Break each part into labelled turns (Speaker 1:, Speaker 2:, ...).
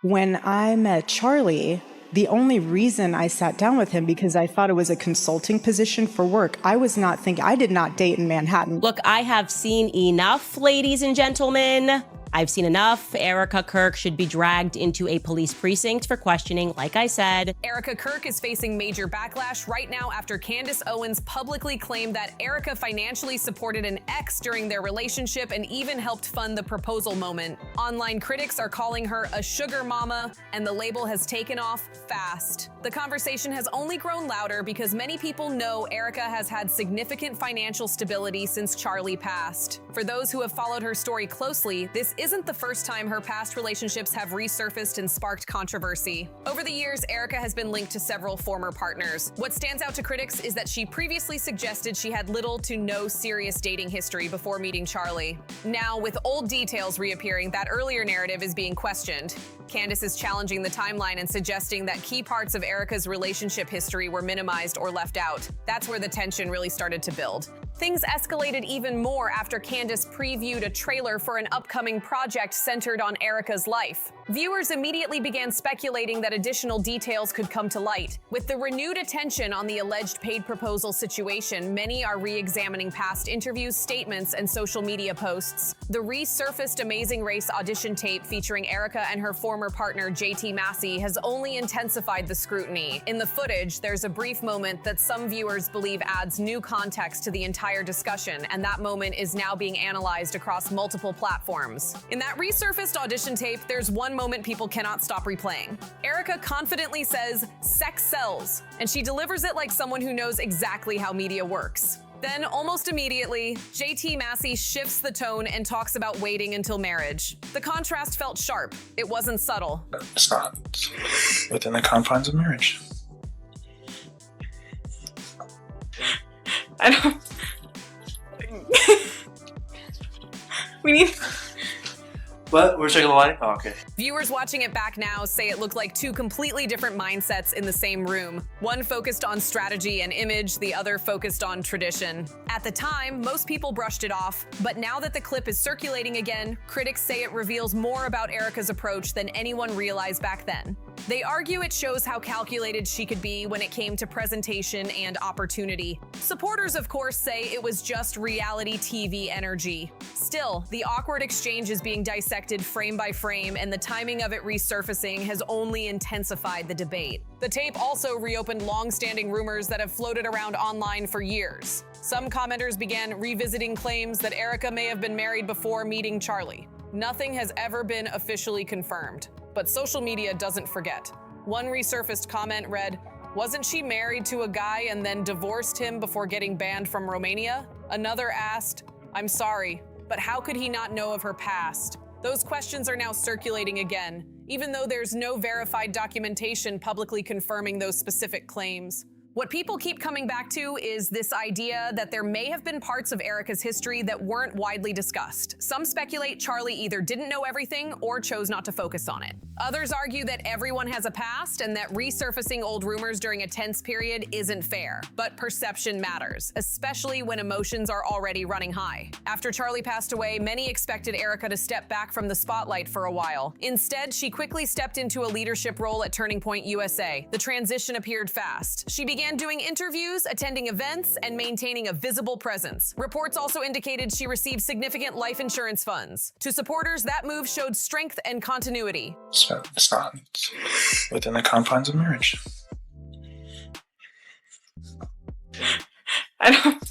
Speaker 1: When I met Charlie, the only reason I sat down with him because I thought it was a consulting position for work. I did not date in Manhattan.
Speaker 2: Look, I have seen enough, ladies and gentlemen. I've seen enough. Erika Kirk should be dragged into a police precinct for questioning, like I said.
Speaker 3: Erika Kirk is facing major backlash right now after Candace Owens publicly claimed that Erika financially supported an ex during their relationship and even helped fund the proposal moment. Online critics are calling her a sugar mama, and the label has taken off fast. The conversation has only grown louder because many people know Erika has had significant financial stability since Charlie passed. For those who have followed her story closely, this isn't the first time her past relationships have resurfaced and sparked controversy. Over the years, Erika has been linked to several former partners. What stands out to critics is that she previously suggested she had little to no serious dating history before meeting Charlie. Now, with old details reappearing, that earlier narrative is being questioned. Candace is challenging the timeline and suggesting that key parts of Erika's relationship history were minimized or left out. That's where the tension really started to build. Things escalated even more after Candace previewed a trailer for an upcoming project centered on Erika's life. Viewers immediately began speculating that additional details could come to light. With the renewed attention on the alleged paid proposal situation, many are re-examining past interviews, statements, and social media posts. The resurfaced Amazing Race audition tape featuring Erika and her former partner JT Massey has only intensified the scrutiny. In the footage, there's a brief moment that some viewers believe adds new context to the entire discussion, and that moment is now being analyzed across multiple platforms. In that resurfaced audition tape, there's one moment people cannot stop replaying. Erika confidently says, "Sex sells," and she delivers it like someone who knows exactly how media works. Then, almost immediately, JT Massey shifts the tone and talks about waiting until marriage. The contrast felt sharp. It wasn't subtle.
Speaker 4: It's not within the confines of marriage.
Speaker 5: I don't... We need...
Speaker 4: What? We're checking the light? Oh, okay.
Speaker 3: Viewers watching it back now say it looked like two completely different mindsets in the same room. One focused on strategy and image, the other focused on tradition. At the time, most people brushed it off, but now that the clip is circulating again, critics say it reveals more about Erika's approach than anyone realized back then. They argue it shows how calculated she could be when it came to presentation and opportunity. Supporters, of course, say it was just reality TV energy. Still, the awkward exchange is being dissected frame by frame, and the timing of it resurfacing has only intensified the debate. The tape also reopened long-standing rumors that have floated around online for years. Some commenters began revisiting claims that Erika may have been married before meeting Charlie. Nothing has ever been officially confirmed, but social media doesn't forget. One resurfaced comment read, "Wasn't she married to a guy and then divorced him before getting banned from Romania?" Another asked, "I'm sorry, but how could he not know of her past?" Those questions are now circulating again, even though there's no verified documentation publicly confirming those specific claims. What people keep coming back to is this idea that there may have been parts of Erika's history that weren't widely discussed. Some speculate Charlie either didn't know everything or chose not to focus on it. Others argue that everyone has a past and that resurfacing old rumors during a tense period isn't fair. But perception matters, especially when emotions are already running high. After Charlie passed away, many expected Erika to step back from the spotlight for a while. Instead, she quickly stepped into a leadership role at Turning Point USA. The transition appeared fast. She began doing interviews, attending events, and maintaining a visible presence. Reports also indicated she received significant life insurance funds. To supporters, that move showed strength and continuity.
Speaker 4: So it's not within the confines of marriage.
Speaker 5: I don't...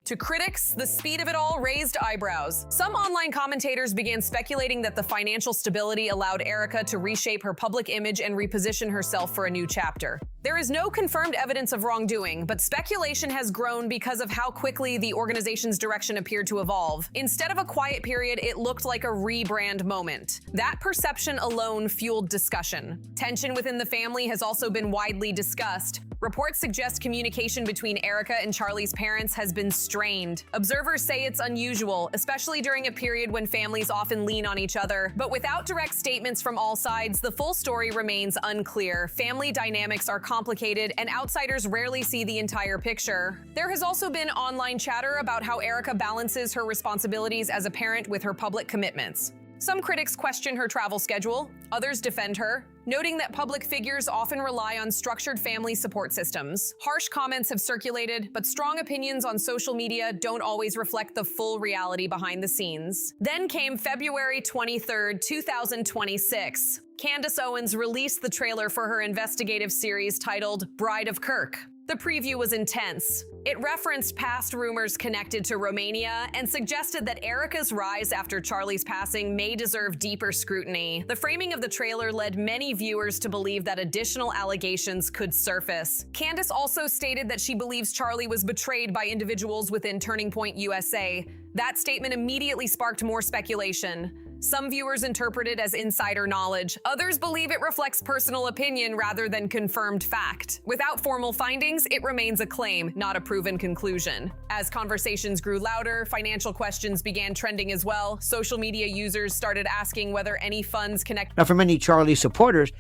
Speaker 3: To critics, the speed of it all raised eyebrows. Some online commentators began speculating that the financial stability allowed Erika to reshape her public image and reposition herself for a new chapter. There is no confirmed evidence of wrongdoing, but speculation has grown because of how quickly the organization's direction appeared to evolve. Instead of a quiet period, it looked like a rebrand moment. That perception alone fueled discussion. Tension within the family has also been widely discussed. Reports suggest communication between Erika and Charlie's parents has been strained. Observers say it's unusual, especially during a period when families often lean on each other. But without direct statements from all sides, the full story remains unclear. Family dynamics are complicated, and outsiders rarely see the entire picture. There has also been online chatter about how Erika balances her responsibilities as a parent with her public commitments. Some critics question her travel schedule, others defend her, noting that public figures often rely on structured family support systems. Harsh comments have circulated, but strong opinions on social media don't always reflect the full reality behind the scenes. Then came February 23rd, 2026. Candace Owens released the trailer for her investigative series titled Bride of Kirk. The preview was intense. It referenced past rumors connected to Romania and suggested that Erika's rise after Charlie's passing may deserve deeper scrutiny. The framing of the trailer led many viewers to believe that additional allegations could surface. Candace also stated that she believes Charlie was betrayed by individuals within Turning Point USA. That statement immediately sparked more speculation. Some viewers interpret it as insider knowledge. Others believe it reflects personal opinion rather than confirmed fact. Without formal findings, it remains a claim, not a proven conclusion. As conversations grew louder, financial questions began trending as well. Social media users started asking whether any funds connect.
Speaker 6: Now, for many Charlie supporters,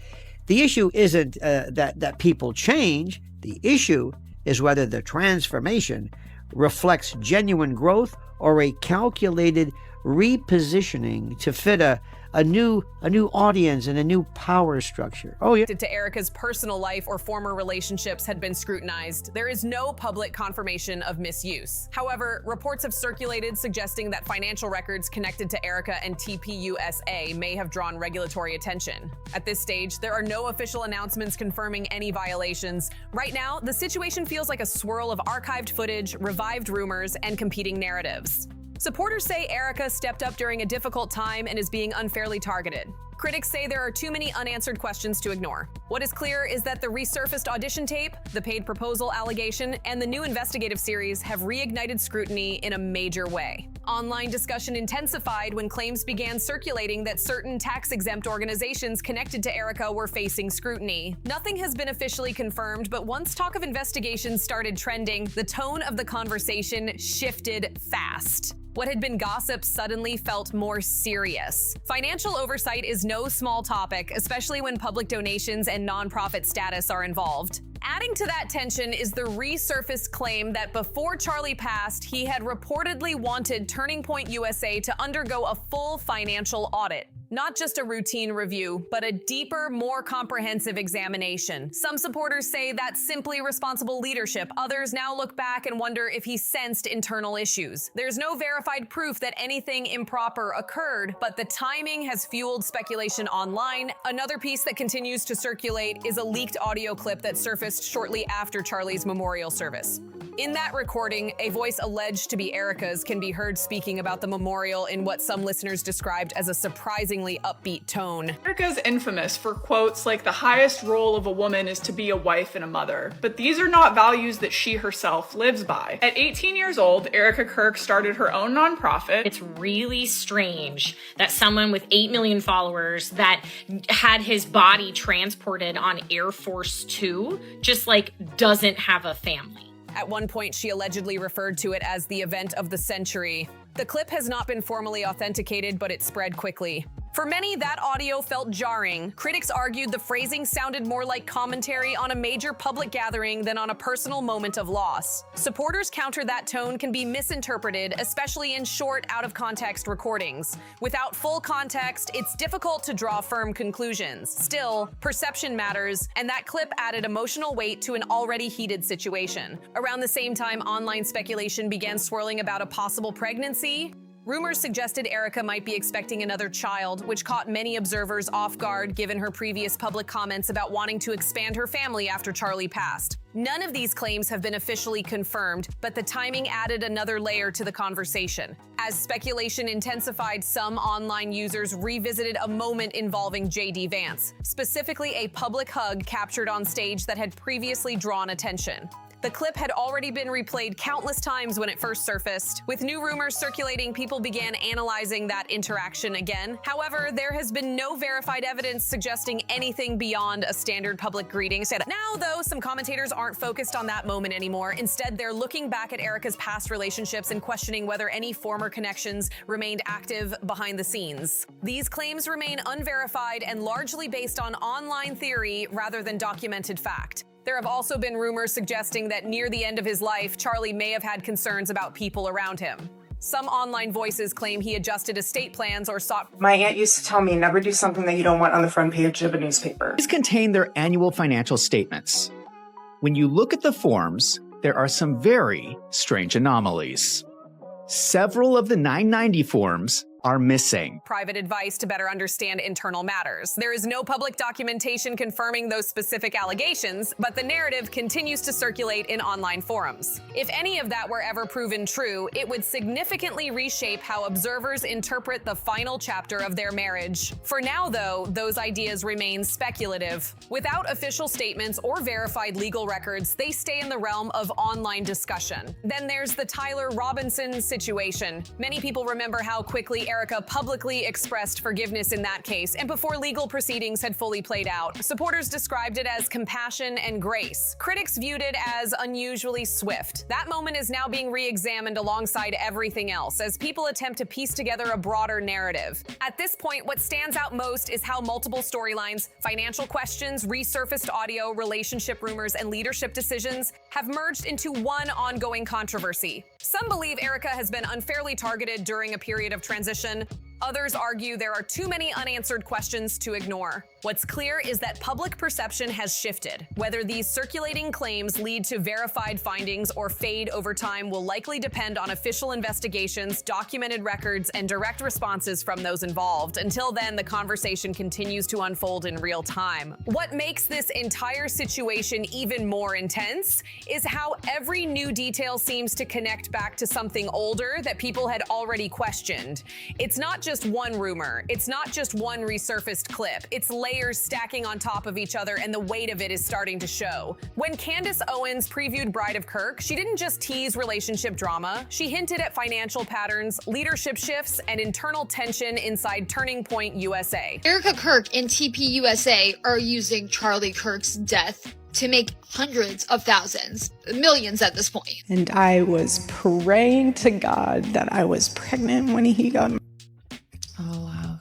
Speaker 6: the issue isn't that people change. The issue is whether the transformation reflects genuine growth or a calculated repositioning to fit a new audience and a new power structure. Oh yeah.
Speaker 3: To Erika's personal life or former relationships had been scrutinized. There is no public confirmation of misuse. However, reports have circulated suggesting that financial records connected to Erika and TPUSA may have drawn regulatory attention. At this stage, there are no official announcements confirming any violations. Right now, the situation feels like a swirl of archived footage, revived rumors, and competing narratives. Supporters say Erika stepped up during a difficult time and is being unfairly targeted. Critics say there are too many unanswered questions to ignore. What is clear is that the resurfaced audition tape, the paid proposal allegation, and the new investigative series have reignited scrutiny in a major way. Online discussion intensified when claims began circulating that certain tax-exempt organizations connected to Erika were facing scrutiny. Nothing has been officially confirmed, but once talk of investigations started trending, the tone of the conversation shifted fast. What had been gossip suddenly felt more serious. Financial oversight is no small topic, especially when public donations and nonprofit status are involved. Adding to that tension is the resurfaced claim that before Charlie passed, he had reportedly wanted Turning Point USA to undergo a full financial audit. Not just a routine review, but a deeper, more comprehensive examination. Some supporters say that's simply responsible leadership. Others now look back and wonder if he sensed internal issues. There's no verified proof that anything improper occurred, but the timing has fueled speculation online. Another piece that continues to circulate is a leaked audio clip that surfaced shortly after Charlie's memorial service. In that recording, a voice alleged to be Erika's can be heard speaking about the memorial in what some listeners described as a surprisingly upbeat tone.
Speaker 5: Erika's infamous for quotes like the highest role of a woman is to be a wife and a mother, but these are not values that she herself lives by. At 18 years old, Erika Kirk started her own nonprofit.
Speaker 7: It's really strange that someone with 8 million followers that had his body transported on Air Force Two just doesn't have a family.
Speaker 3: At one point, she allegedly referred to it as the event of the century. The clip has not been formally authenticated, but it spread quickly. For many, that audio felt jarring. Critics argued the phrasing sounded more like commentary on a major public gathering than on a personal moment of loss. Supporters counter that tone can be misinterpreted, especially in short, out-of-context recordings. Without full context, it's difficult to draw firm conclusions. Still, perception matters, and that clip added emotional weight to an already heated situation. Around the same time, online speculation began swirling about a possible pregnancy. Rumors suggested Erika might be expecting another child, which caught many observers off guard given her previous public comments about wanting to expand her family after Charlie passed. None of these claims have been officially confirmed, but the timing added another layer to the conversation. As speculation intensified, some online users revisited a moment involving J.D. Vance, specifically a public hug captured on stage that had previously drawn attention. The clip had already been replayed countless times when it first surfaced. With new rumors circulating, people began analyzing that interaction again. However, there has been no verified evidence suggesting anything beyond a standard public greeting. Now, though, some commentators aren't focused on that moment anymore. Instead, they're looking back at Erika's past relationships and questioning whether any former connections remained active behind the scenes. These claims remain unverified and largely based on online theory rather than documented fact. There have also been rumors suggesting that near the end of his life, Charlie may have had concerns about people around him. Some online voices claim he adjusted estate plans or sought.
Speaker 8: My aunt used to tell me never do something that you don't want on the front page of a newspaper.
Speaker 9: These contain their annual financial statements. When you look at the forms, there are some very strange anomalies. Several of the 990 forms are missing.
Speaker 3: Private advice to better understand internal matters. There is no public documentation confirming those specific allegations, but the narrative continues to circulate in online forums. If any of that were ever proven true, it would significantly reshape how observers interpret the final chapter of their marriage. For now, though, those ideas remain speculative. Without official statements or verified legal records, they stay in the realm of online discussion. Then there's the Tyler Robinson situation. Many people remember how quickly Erika publicly expressed forgiveness in that case, and before legal proceedings had fully played out. Supporters described it as compassion and grace. Critics viewed it as unusually swift. That moment is now being re-examined alongside everything else, as people attempt to piece together a broader narrative. At this point, what stands out most is how multiple storylines, financial questions, resurfaced audio, relationship rumors, and leadership decisions have merged into one ongoing controversy. Some believe Erika has been unfairly targeted during a period of transition. Others argue there are too many unanswered questions to ignore. What's clear is that public perception has shifted. Whether these circulating claims lead to verified findings or fade over time will likely depend on official investigations, documented records, and direct responses from those involved. Until then, the conversation continues to unfold in real time. What makes this entire situation even more intense is how every new detail seems to connect back to something older that people had already questioned. It's not just one rumor. It's not just one resurfaced clip. It's layers stacking on top of each other, and the weight of it is starting to show. When Candace Owens previewed Bride of Kirk, she didn't just tease relationship drama. She hinted at financial patterns, leadership shifts, and internal tension inside Turning Point USA.
Speaker 10: Erika Kirk and TPUSA are using Charlie Kirk's death to make hundreds of thousands, millions at this point.
Speaker 1: And I was praying to God that I was pregnant when he got married.
Speaker 11: Oh, wow.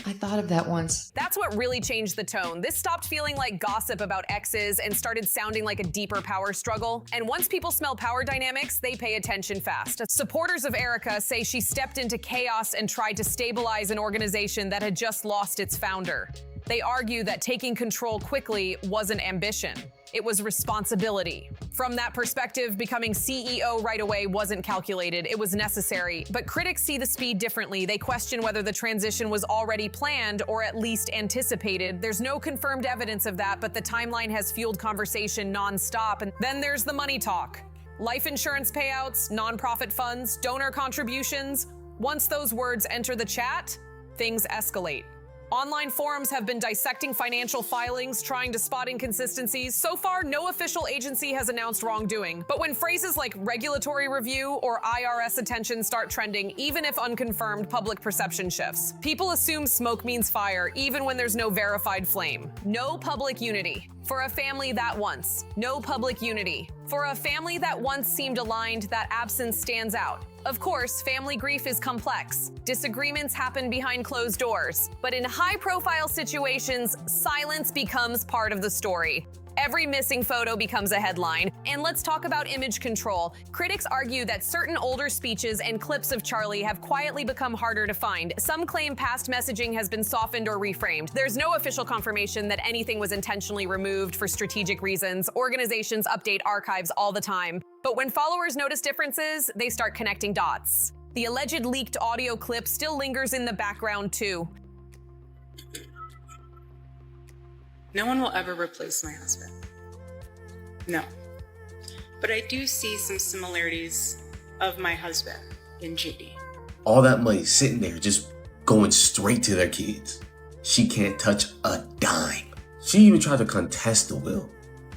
Speaker 11: I thought of that once.
Speaker 3: That's what really changed the tone. This stopped feeling like gossip about exes and started sounding like a deeper power struggle. And once people smell power dynamics, they pay attention fast. Supporters of Erika say she stepped into chaos and tried to stabilize an organization that had just lost its founder. They argue that taking control quickly wasn't ambition. It was responsibility. From that perspective, becoming CEO right away wasn't calculated, it was necessary. But critics see the speed differently. They question whether the transition was already planned or at least anticipated. There's no confirmed evidence of that, but the timeline has fueled conversation nonstop. And then there's the money talk. Life insurance payouts, nonprofit funds, donor contributions. Once those words enter the chat, things escalate. Online forums have been dissecting financial filings, trying to spot inconsistencies. So far, no official agency has announced wrongdoing. But when phrases like regulatory review or IRS attention start trending, even if unconfirmed, public perception shifts. People assume smoke means fire, even when there's no verified flame. No public unity. For a family that once. No public unity. For a family that once seemed aligned, that absence stands out. Of course, family grief is complex. Disagreements happen behind closed doors. But in high-profile situations, silence becomes part of the story. Every missing photo becomes a headline. And let's talk about image control. Critics argue that certain older speeches and clips of Charlie have quietly become harder to find. Some claim past messaging has been softened or reframed. There's no official confirmation that anything was intentionally removed for strategic reasons. Organizations update archives all the time. But when followers notice differences, they start connecting dots. The alleged leaked audio clip still lingers in the background too.
Speaker 12: No one will ever replace my husband. No. But I do see some similarities of my husband in JD.
Speaker 13: All that money sitting there just going straight to their kids. She can't touch a dime. She even tried to contest the will,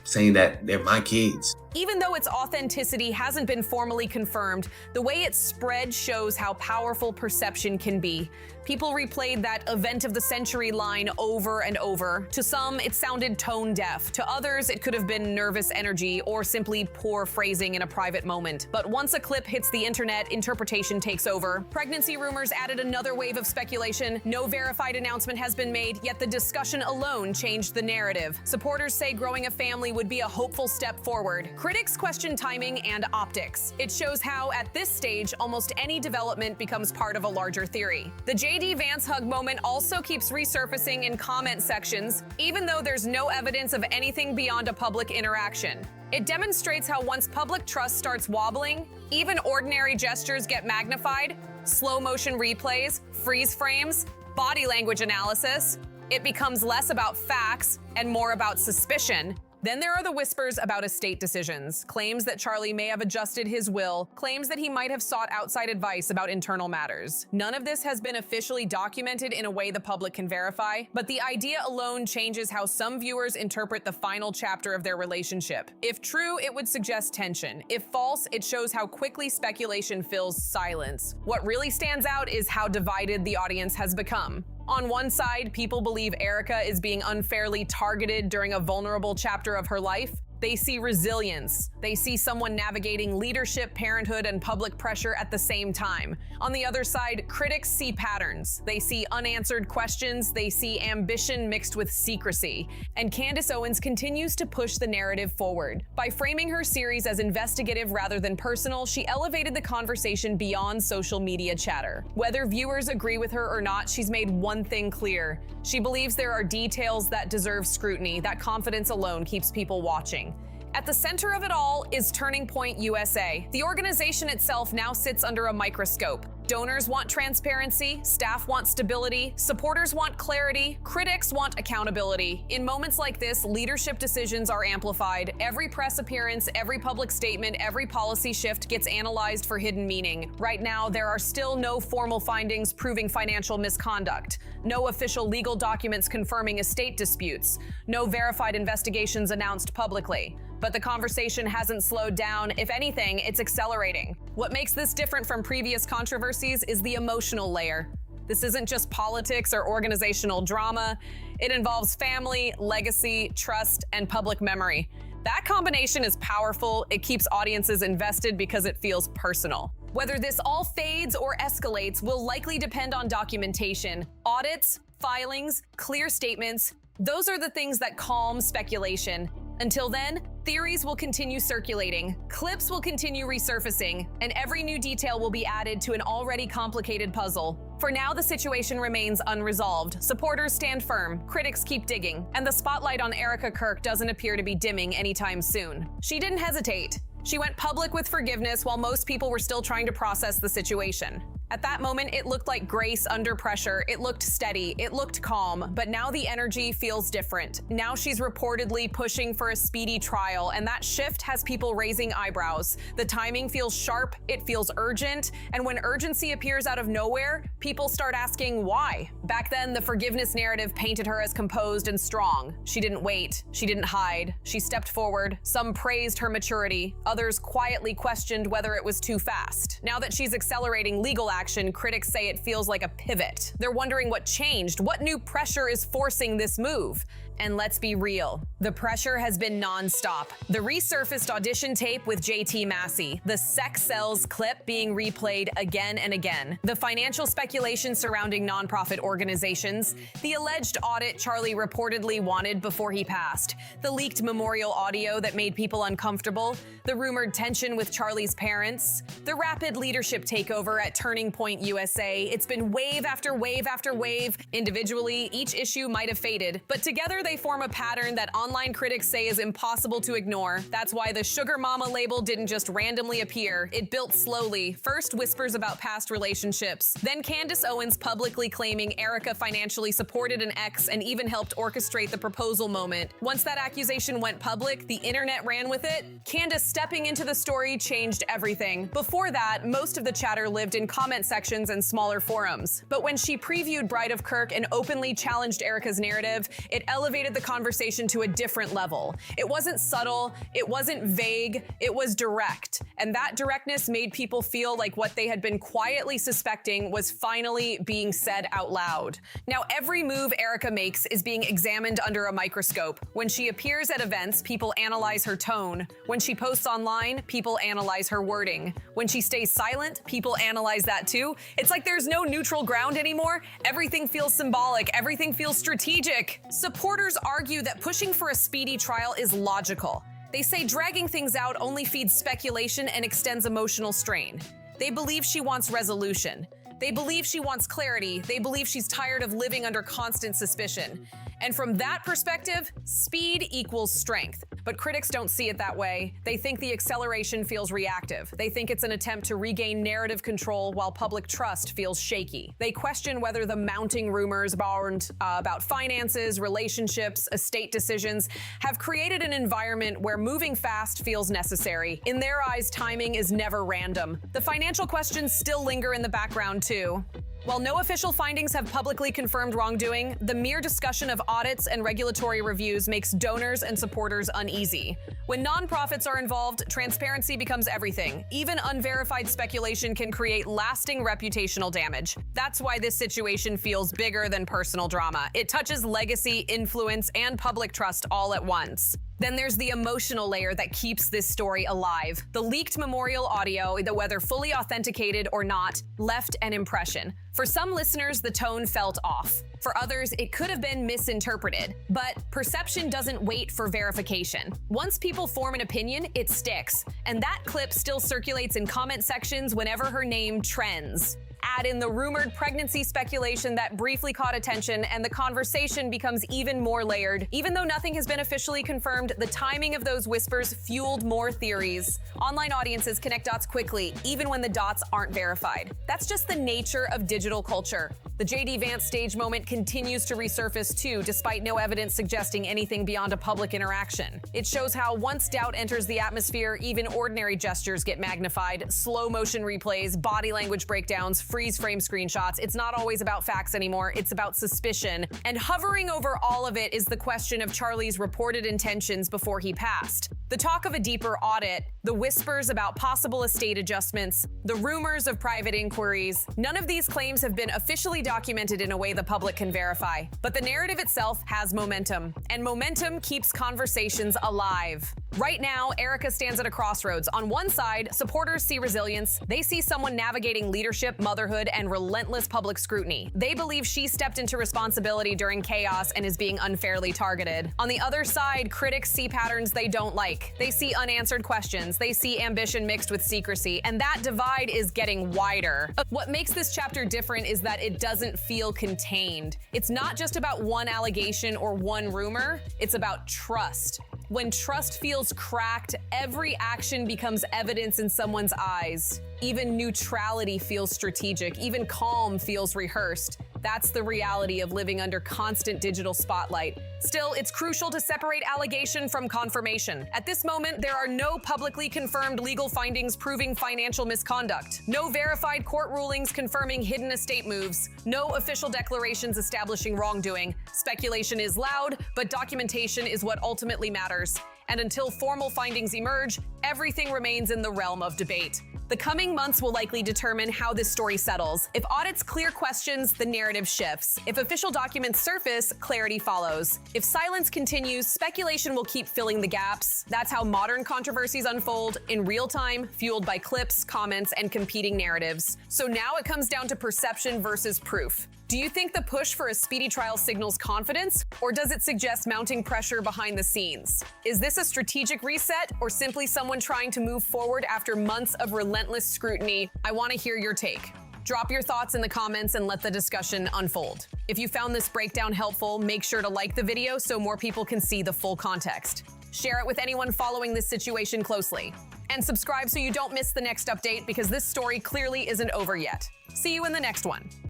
Speaker 13: saying that they're my kids.
Speaker 3: Even though its authenticity hasn't been formally confirmed, the way it spread shows how powerful perception can be. People replayed that event of the century line over and over. To some, it sounded tone deaf. To others, it could have been nervous energy or simply poor phrasing in a private moment. But once a clip hits the internet, interpretation takes over. Pregnancy rumors added another wave of speculation. No verified announcement has been made, yet the discussion alone changed the narrative. Supporters say growing a family would be a hopeful step forward. Critics question timing and optics. It shows how, at this stage, almost any development becomes part of a larger theory. The JD Vance hug moment also keeps resurfacing in comment sections, even though there's no evidence of anything beyond a public interaction. It demonstrates how once public trust starts wobbling, even ordinary gestures get magnified, slow motion replays, freeze frames, body language analysis. It becomes less about facts and more about suspicion. Then there are the whispers about estate decisions, claims that Charlie may have adjusted his will, claims that he might have sought outside advice about internal matters. None of this has been officially documented in a way the public can verify, but the idea alone changes how some viewers interpret the final chapter of their relationship. If true, it would suggest tension. If false, it shows how quickly speculation fills silence. What really stands out is how divided the audience has become. On one side, people believe Erika is being unfairly targeted during a vulnerable chapter of her life. They see resilience. They see someone navigating leadership, parenthood, and public pressure at the same time. On the other side, critics see patterns. They see unanswered questions. They see ambition mixed with secrecy. And Candace Owens continues to push the narrative forward. By framing her series as investigative rather than personal, she elevated the conversation beyond social media chatter. Whether viewers agree with her or not, she's made one thing clear. She believes there are details that deserve scrutiny. That confidence alone keeps people watching. At the center of it all is Turning Point USA. The organization itself now sits under a microscope. Donors want transparency, staff want stability, supporters want clarity, critics want accountability. In moments like this, leadership decisions are amplified. Every press appearance, every public statement, every policy shift gets analyzed for hidden meaning. Right now, there are still no formal findings proving financial misconduct, no official legal documents confirming estate disputes, no verified investigations announced publicly. But the conversation hasn't slowed down. If anything, it's accelerating. What makes this different from previous controversies is the emotional layer. This isn't just politics or organizational drama. It involves family, legacy, trust, and public memory. That combination is powerful. It keeps audiences invested because it feels personal. Whether this all fades or escalates will likely depend on documentation, audits, filings, clear statements. Those are the things that calm speculation. Until then, theories will continue circulating, clips will continue resurfacing, and every new detail will be added to an already complicated puzzle. For now, the situation remains unresolved. Supporters stand firm, critics keep digging, and the spotlight on Erika Kirk doesn't appear to be dimming anytime soon. She didn't hesitate. She went public with forgiveness while most people were still trying to process the situation. At that moment, it looked like grace under pressure. It looked steady. It looked calm. But now the energy feels different. Now she's reportedly pushing for a speedy trial, and that shift has people raising eyebrows. The timing feels sharp. It feels urgent. And when urgency appears out of nowhere, people start asking why. Back then, the forgiveness narrative painted her as composed and strong. She didn't wait. She didn't hide. She stepped forward. Some praised her maturity. Others quietly questioned whether it was too fast. Now that she's accelerating legal action, critics say it feels like a pivot. They're wondering what changed, what new pressure is forcing this move. And let's be real, the pressure has been nonstop. The resurfaced audition tape with JT Massey, the sex sells clip being replayed again and again, the financial speculation surrounding nonprofit organizations, the alleged audit Charlie reportedly wanted before he passed, the leaked memorial audio that made people uncomfortable, the rumored tension with Charlie's parents, the rapid leadership takeover at Turning Point USA. It's been wave after wave after wave. Individually, each issue might have faded, but together they form a pattern that online critics say is impossible to ignore. That's why the Sugar Mama label didn't just randomly appear. It built slowly. First, whispers about past relationships. Then Candace Owens publicly claiming Erika financially supported an ex and even helped orchestrate the proposal moment. Once that accusation went public, the internet ran with it. Candace stepping into the story changed everything. Before that, most of the chatter lived in comment sections and smaller forums. But when she previewed Bride of Kirk and openly challenged Erika's narrative, it elevated the conversation to a different level. It wasn't subtle, it wasn't vague, it was direct. And that directness made people feel like what they had been quietly suspecting was finally being said out loud. Now, every move Erika makes is being examined under a microscope. When she appears at events, people analyze her tone. When she posts online, people analyze her wording. When she stays silent, people analyze that too. It's like there's no neutral ground anymore. Everything feels symbolic. Everything feels strategic. Supporters argue that pushing for a speedy trial is logical. They say dragging things out only feeds speculation and extends emotional strain. They believe she wants resolution. They believe she wants clarity. They believe she's tired of living under constant suspicion. And from that perspective, speed equals strength. But critics don't see it that way. They think the acceleration feels reactive. They think it's an attempt to regain narrative control while public trust feels shaky. They question whether the mounting rumors about finances, relationships, estate decisions have created an environment where moving fast feels necessary. In their eyes, timing is never random. The financial questions still linger in the background too. While no official findings have publicly confirmed wrongdoing, the mere discussion of audits and regulatory reviews makes donors and supporters uneasy. When nonprofits are involved, transparency becomes everything. Even unverified speculation can create lasting reputational damage. That's why this situation feels bigger than personal drama. It touches legacy, influence, and public trust all at once. Then there's the emotional layer that keeps this story alive. The leaked memorial audio, whether fully authenticated or not, left an impression. For some listeners, the tone felt off. For others, it could have been misinterpreted. But perception doesn't wait for verification. Once people form an opinion, it sticks. And that clip still circulates in comment sections whenever her name trends. Add in the rumored pregnancy speculation that briefly caught attention, and the conversation becomes even more layered. Even though nothing has been officially confirmed, the timing of those whispers fueled more theories. Online audiences connect dots quickly, even when the dots aren't verified. That's just the nature of digital culture. The J.D. Vance stage moment continues to resurface too, despite no evidence suggesting anything beyond a public interaction. It shows how once doubt enters the atmosphere, even ordinary gestures get magnified. Slow motion replays, body language breakdowns, freeze frame screenshots. It's not always about facts anymore, it's about suspicion. And hovering over all of it is the question of Charlie's reported intentions before he passed. The talk of a deeper audit, the whispers about possible estate adjustments, the rumors of private inquiries, none of these claims have been officially documented in a way the public can verify. But the narrative itself has momentum, and momentum keeps conversations alive. Right now, Erika stands at a crossroads. On one side, supporters see resilience. They see someone navigating leadership, motherhood, and relentless public scrutiny. They believe she stepped into responsibility during chaos and is being unfairly targeted. On the other side, critics see patterns they don't like. They see unanswered questions. They see ambition mixed with secrecy, and that divide is getting wider. What makes this chapter different is that it doesn't feel contained. It's not just about one allegation or one rumor, it's about trust. When trust feels cracked, every action becomes evidence in someone's eyes. Even neutrality feels strategic. Even calm feels rehearsed. That's the reality of living under constant digital spotlight. Still, it's crucial to separate allegation from confirmation. At this moment, there are no publicly confirmed legal findings proving financial misconduct, no verified court rulings confirming hidden estate moves, no official declarations establishing wrongdoing. Speculation is loud, but documentation is what ultimately matters. And until formal findings emerge, everything remains in the realm of debate. The coming months will likely determine how this story settles. If audits clear questions, the narrative shifts. If official documents surface, clarity follows. If silence continues, speculation will keep filling the gaps. That's how modern controversies unfold, in real time, fueled by clips, comments, and competing narratives. So now it comes down to perception versus proof. Do you think the push for a speedy trial signals confidence, or does it suggest mounting pressure behind the scenes? Is this a strategic reset, or simply someone trying to move forward after months of relentless scrutiny? I want to hear your take. Drop your thoughts in the comments and let the discussion unfold. If you found this breakdown helpful, make sure to like the video so more people can see the full context. Share it with anyone following this situation closely. And subscribe so you don't miss the next update, because this story clearly isn't over yet. See you in the next one.